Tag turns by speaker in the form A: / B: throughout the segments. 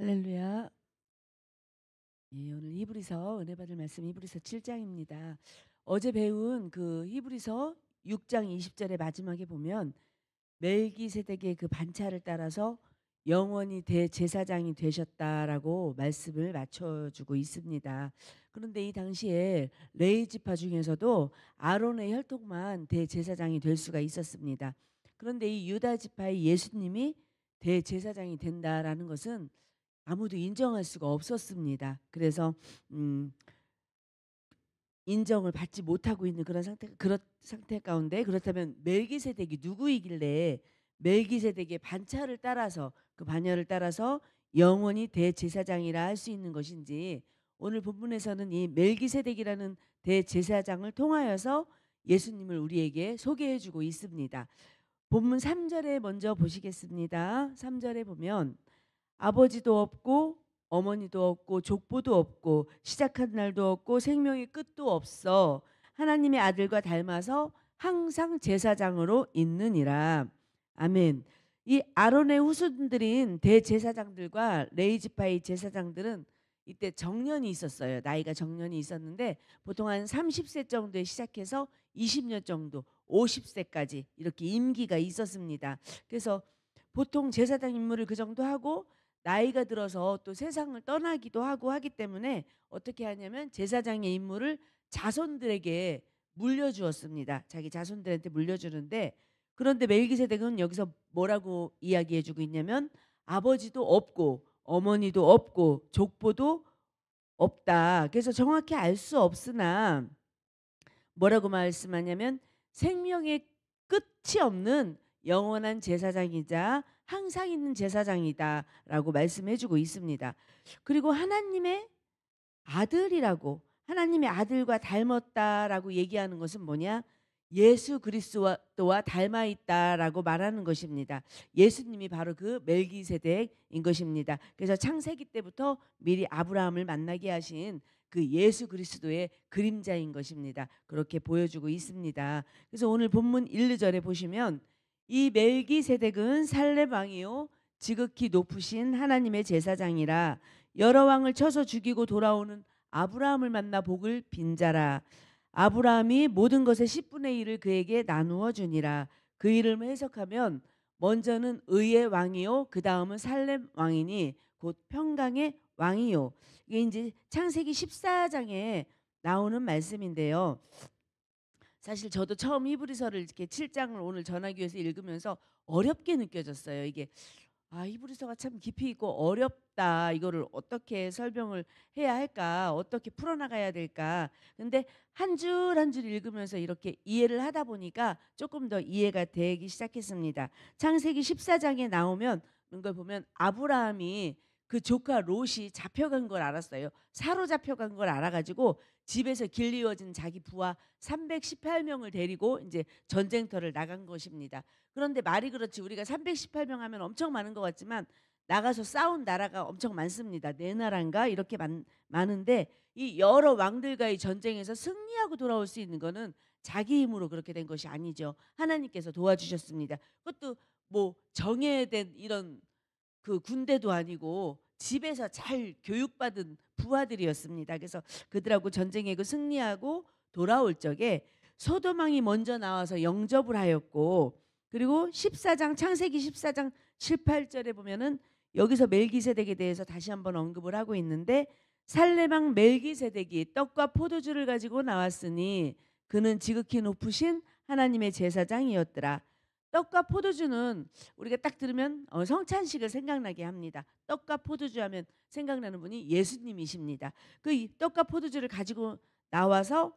A: 할렐루야. 예, 오늘 히브리서 은혜 받을 말씀 히브리서 7장입니다. 어제 배운 그 히브리서 6장 20절의 마지막에 보면 멜기세덱의 그 반차를 따라서 영원히 대제사장이 되셨다라고 말씀을 맞춰주고 있습니다. 그런데 이 당시에 레위 지파 중에서도 아론의 혈통만 대제사장이 될 수가 있었습니다. 그런데 이 유다 지파의 예수님이 대제사장이 된다라는 것은 아무도 인정할 수가 없었습니다. 그래서 음, 인정을 받지 못하고 있는 그런 상태 가운데, 그렇다면 멜기세덱이 누구이길래 멜기세덱의 반차를 따라서, 그 반열을 따라서 영원히 대제사장이라 할 수 있는 것인지, 오늘 본문에서는 이 멜기세덱이라는 대제사장을 통하여서 예수님을 우리에게 소개해 주고 있습니다. 본문 3절에 먼저 보시겠습니다. 3절에 보면 아버지도 없고 어머니도 없고 족보도 없고 시작한 날도 없고 생명의 끝도 없어 하나님의 아들과 닮아서 항상 제사장으로 있느니라. 아멘. 이 아론의 후손들인 대제사장들과 레위 지파의 제사장들은 이때 정년이 있었어요. 나이가 정년이 있었는데 보통 한 30세 정도에 시작해서 20년 정도, 50세까지 이렇게 임기가 있었습니다. 그래서 보통 제사장 임무를 그 정도 하고 나이가 들어서 또 세상을 떠나기도 하고 하기 때문에 어떻게 하냐면 제사장의 임무를 자손들에게 물려주었습니다. 자기 자손들한테 물려주는데, 그런데 멜기세덱은 여기서 뭐라고 이야기해주고 있냐면 아버지도 없고 어머니도 없고 족보도 없다. 그래서 정확히 알 수 없으나 뭐라고 말씀하냐면 생명의 끝이 없는 영원한 제사장이자 항상 있는 제사장이다라고 말씀해주고 있습니다. 그리고 하나님의 아들이라고, 하나님의 아들과 닮았다라고 얘기하는 것은 뭐냐? 예수 그리스도와 닮아 있다라고 말하는 것입니다. 예수님이 바로 그 멜기세덱인 것입니다. 그래서 창세기 때부터 미리 아브라함을 만나게 하신 그 예수 그리스도의 그림자인 것입니다. 그렇게 보여주고 있습니다. 그래서 오늘 본문 1, 2절에 보시면 이 멜기세덱은 살렙 왕이요 지극히 높으신 하나님의 제사장이라 여러 왕을 쳐서 죽이고 돌아오는 아브라함을 만나 복을 빈자라. 아브라함이 모든 것의 10분의 1을 그에게 나누어 주니라. 그 이름을 해석하면 먼저는 의의 왕이요 그 다음은 살렘 왕이니 곧 평강의 왕이요. 이게 이제 창세기 14장에 나오는 말씀인데요. 사실 저도 처음 히브리서를 이렇게 7장을 오늘 전하기 위해서 읽으면서 어렵게 느껴졌어요. 이게 히브리서가 참 깊이 있고 어렵다. 이거를 어떻게 설명을 해야 할까? 어떻게 풀어나가야 될까? 근데 한 줄 한 줄 읽으면서 이렇게 이해를 하다 보니까 조금 더 이해가 되기 시작했습니다. 창세기 14장에 나오면 이걸 보면 아브라함이 그 조카 롯이 잡혀간 걸 알았어요. 사로잡혀간 걸 알아가지고 집에서 길리워진 자기 부하 318명을 데리고 이제 전쟁터를 나간 것입니다. 그런데 말이 그렇지 우리가 318명 하면 엄청 많은 것 같지만 나가서 싸운 나라가 엄청 많습니다. 네 나라인가 이렇게 많은데 이 여러 왕들과의 전쟁에서 승리하고 돌아올 수 있는 거는 자기 힘으로 그렇게 된 것이 아니죠. 하나님께서 도와주셨습니다. 그것도 뭐 정예된 이런 그 군대도 아니고 집에서 잘 교육받은 부하들이었습니다. 그래서 그들하고 전쟁에 그 승리하고 돌아올 적에 소도망이 먼저 나와서 영접을 하였고, 그리고 14장 창세기 14장 7, 8절에 보면은 여기서 멜기세덱에 대해서 다시 한번 언급을 하고 있는데 살레망 멜기세덱이 떡과 포도주를 가지고 나왔으니 그는 지극히 높으신 하나님의 제사장이었더라. 떡과 포도주는 우리가 딱 들으면 성찬식을 생각나게 합니다. 떡과 포도주 하면 생각나는 분이 예수님이십니다. 그 떡과 포도주를 가지고 나와서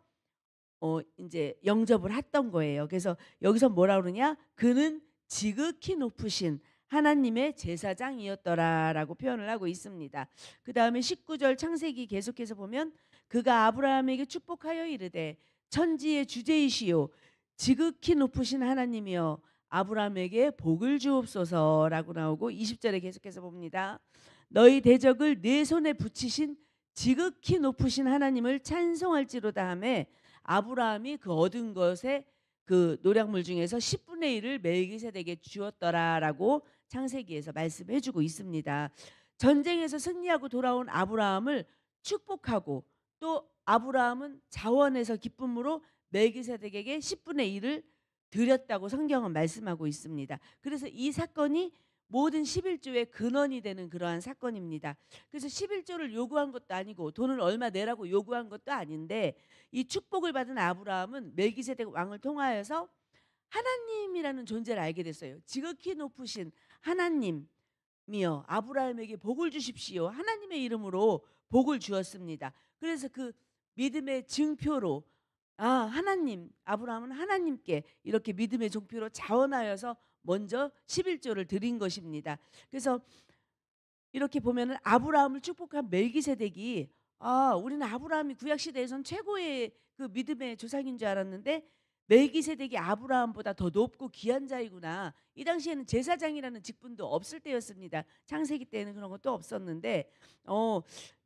A: 이제 영접을 했던 거예요. 그래서 여기서 뭐라 그러냐? 그는 지극히 높으신 하나님의 제사장이었더라라고 표현을 하고 있습니다. 그 다음에 19절 창세기 계속해서 보면 그가 아브라함에게 축복하여 이르되 천지의 주제이시요 지극히 높으신 하나님이여 아브라함에게 복을 주옵소서라고 나오고 20절에 계속해서 봅니다. 너희 대적을 네 손에 붙이신 지극히 높으신 하나님을 찬송할지로다 하매 아브라함이 그 얻은 것에 그 노략물 중에서 10분의 1을 멜기세덱에게 주었더라라고 창세기에서 말씀해주고 있습니다. 전쟁에서 승리하고 돌아온 아브라함을 축복하고 또 아브라함은 자원에서 기쁨으로 멜기세덱에게 10분의 1을 드렸다고 성경은 말씀하고 있습니다. 그래서 이 사건이 모든 11조의 근원이 되는 그러한 사건입니다. 그래서 11조를 요구한 것도 아니고 돈을 얼마 내라고 요구한 것도 아닌데 이 축복을 받은 아브라함은 멜기세덱 왕을 통하여서 하나님이라는 존재를 알게 됐어요. 지극히 높으신 하나님이여 아브라함에게 복을 주십시오. 하나님의 이름으로 복을 주었습니다. 그래서 그 믿음의 증표로 하나님, 아브라함은 하나님께 이렇게 믿음의 종표로 자원하여서 먼저 11조를 드린 것입니다. 그래서 이렇게 보면은 아브라함을 축복한 멜기세덱이 우리는 아브라함이 구약 시대에선 최고의 그 믿음의 조상인 줄 알았는데 멜기세덱이 아브라함보다 더 높고 귀한 자이구나. 이 당시에는 제사장이라는 직분도 없을 때였습니다. 창세기 때는 그런 것도 없었는데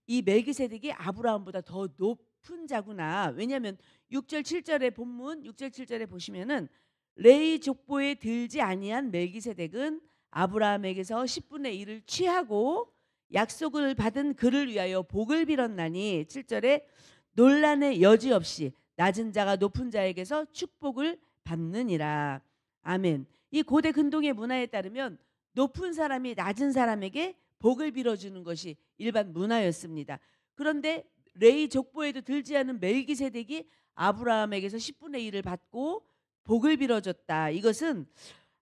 A: 이 멜기세덱이 아브라함보다 더 높은 자구나. 왜냐하면 6절 7절의 본문 6절 7절에 보시면은 레위 족보에 들지 아니한 멜기세덱은 아브라함에게서 10분의 1을 취하고 약속을 받은 그를 위하여 복을 빌었나니 7절에 논란의 여지 없이 낮은 자가 높은 자에게서 축복을 받느니라. 아멘. 이 고대 근동의 문화에 따르면 높은 사람이 낮은 사람에게 복을 빌어주는 것이 일반 문화였습니다. 그런데 레위 족보에도 들지 않은 멜기세덱이 아브라함에게서 10분의 1을 받고 복을 빌어줬다. 이것은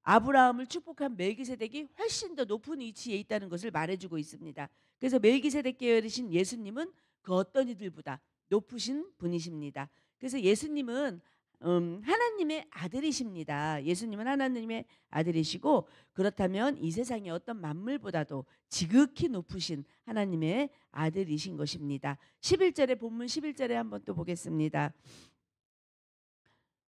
A: 아브라함을 축복한 멜기세덱이 훨씬 더 높은 위치에 있다는 것을 말해주고 있습니다. 그래서 멜기세덱 계열이신 예수님은 그 어떤 이들보다 높으신 분이십니다. 그래서 예수님은 하나님의 아들이십니다. 예수님은 하나님의 아들이시고 그렇다면 이 세상의 어떤 만물보다도 지극히 높으신 하나님의 아들이신 것입니다. 11절에 본문 11절에 한번 또 보겠습니다.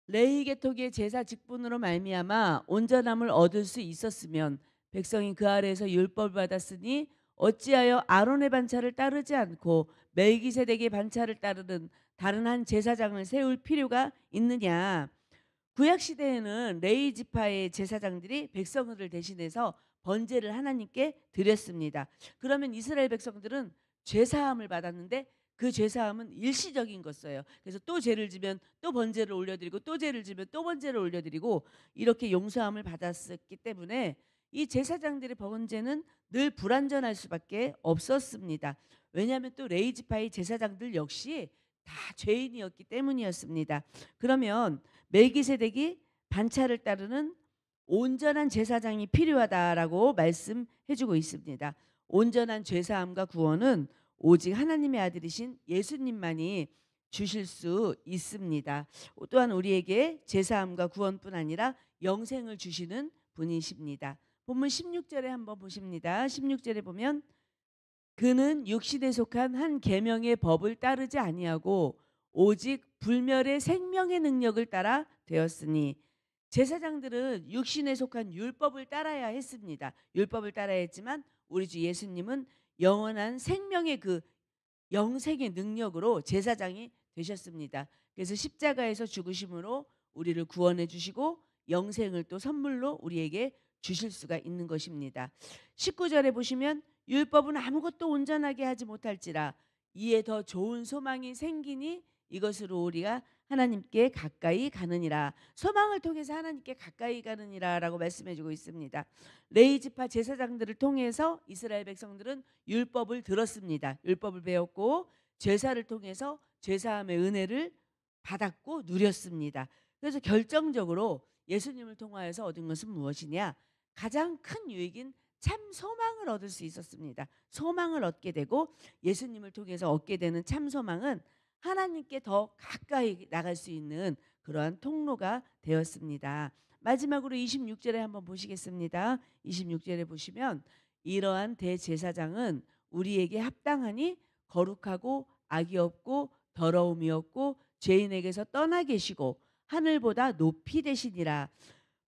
A: 레위 계통의 제사 직분으로 말미암아 온전함을 얻을 수 있었으면 백성이 그 아래에서 율법을 받았으니 어찌하여 아론의 반차를 따르지 않고 멜기세덱의 반차를 따르는 다른 한 제사장을 세울 필요가 있느냐. 구약 시대에는 레위 지파의 제사장들이 백성을 대신해서 번제를 하나님께 드렸습니다. 그러면 이스라엘 백성들은 죄 사함을 받았는데 그 죄 사함은 일시적인 것이에요. 그래서 또 죄를 지면 또 번제를 올려드리고 또 죄를 지면 또 번제를 올려드리고 이렇게 용서함을 받았었기 때문에 이 제사장들의 번제는 늘 불완전할 수밖에 없었습니다. 왜냐하면 또 레위 지파의 제사장들 역시 다 죄인이었기 때문이었습니다. 그러면 멜기세덱이 반차를 따르는 온전한 제사장이 필요하다라고 말씀해주고 있습니다. 온전한 죄사함과 구원은 오직 하나님의 아들이신 예수님만이 주실 수 있습니다. 또한 우리에게 제사함과 구원뿐 아니라 영생을 주시는 분이십니다. 본문 16절에 한번 보십니다. 16절에 보면 그는 육신에 속한 한 계명의 법을 따르지 아니하고 오직 불멸의 생명의 능력을 따라 되었으니 제사장들은 육신에 속한 율법을 따라야 했습니다. 율법을 따라야 했지만 우리 주 예수님은 영원한 생명의 그 영생의 능력으로 제사장이 되셨습니다. 그래서 십자가에서 죽으심으로 우리를 구원해 주시고 영생을 또 선물로 우리에게 주실 수가 있는 것입니다. 19절에 보시면 율법은 아무것도 온전하게 하지 못할지라 이에 더 좋은 소망이 생기니 이것으로 우리가 하나님께 가까이 가느니라. 소망을 통해서 하나님께 가까이 가느니라라고 말씀해 주고 있습니다. 레위 지파 제사장들을 통해서 이스라엘 백성들은 율법을 들었습니다. 율법을 배웠고 제사를 통해서 제사함의 은혜를 받았고 누렸습니다. 그래서 결정적으로 예수님을 통하여서 얻은 것은 무엇이냐? 가장 큰 유익인 참 소망을 얻을 수 있었습니다. 소망을 얻게 되고 예수님을 통해서 얻게 되는 참 소망은 하나님께 더 가까이 나갈 수 있는 그러한 통로가 되었습니다. 마지막으로 26절에 한번 보시겠습니다. 26절에 보시면 이러한 대제사장은 우리에게 합당하니 거룩하고 악이 없고 더러움이 없고 죄인에게서 떠나 계시고 하늘보다 높이 되시니라.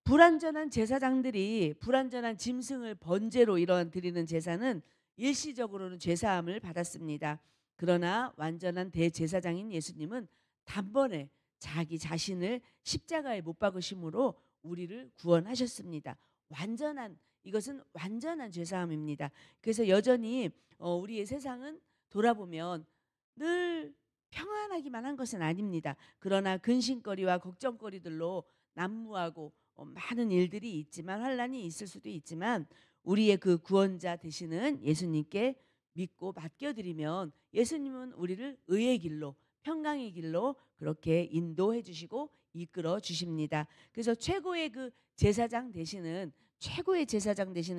A: 불완전한 제사장들이 불완전한 짐승을 번제로 이런 드리는 제사는 일시적으로는 죄사함을 받았습니다. 그러나 완전한 대제사장인 예수님은 단번에 자기 자신을 십자가에 못 박으심으로 우리를 구원하셨습니다. 완전한 이것은 완전한 죄사함입니다. 그래서 여전히 우리의 세상은 돌아보면 늘 평안하기만 한 것은 아닙니다. 그러나 근심거리와 걱정거리들로 난무하고 많은 일들이 있지만 환란이 있을 수도 있지만 우리의 그 구원자 되시는 예수님께 믿고 맡겨드리면 예수님은 우리를 의의 길로 평강의 길로 그렇게 인도해 주시고 이끌어 주십니다. 그래서 최고의 제사장 되시는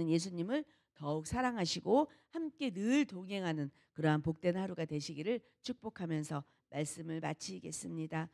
A: 예수님을 더욱 사랑하시고 함께 늘 동행하는 그러한 복된 하루가 되시기를 축복하면서 말씀을 마치겠습니다.